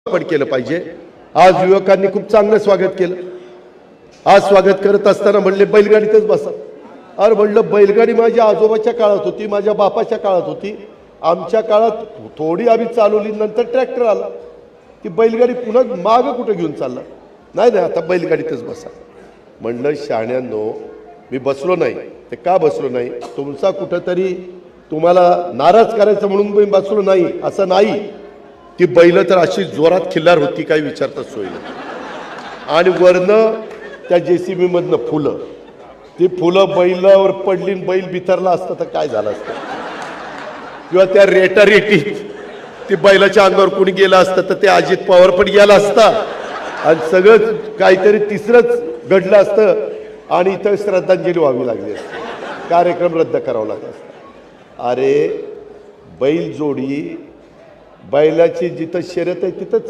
पण केलं पाहिजे। आज युवकांनी खूप चांगलं स्वागत केलं। आज स्वागत करत असताना म्हणले बैलगाडीतच बसा। अरे म्हणलं बैलगाडी माझ्या आजोबाच्या काळात होती, माझ्या बापाच्या काळात होती, आमच्या काळात थोडी आम्ही चालवली, नंतर ट्रॅक्टर आला। ती बैलगाडी पुन्हा माग कुठे घेऊन चालला? नाही नाही, आता बैलगाडीतच बसा। म्हणलं शहाण्यांनो, मी बसलो नाही। ते का बसलो नाही? तुमचा कुठेतरी तुम्हाला नाराज करायचं म्हणून मी बसलो नाही असं नाही। ती बैल तर अशी जोरात खिल्लार होती, काही विचारताच सोय नाही। आणि वरनं त्या जेसीबी मधनं फुलं, ती फुलं बैलावर पडली, बैल बिथरला असतं तर काय झालं असतं? किंवा त्या रेटारेटीत ती बैलाच्या अंगावर कोणी गेलं असतं तर ते अजित पवार पण गेला असता आणि सगळं काहीतरी तिसरंच घडलं असतं आणि इथं श्रद्धांजली व्हावी लागली असती, कार्यक्रम रद्द करावा लागला असता। अरे बैल जोडी, बैलाची जिथं शर्यत आहे तिथं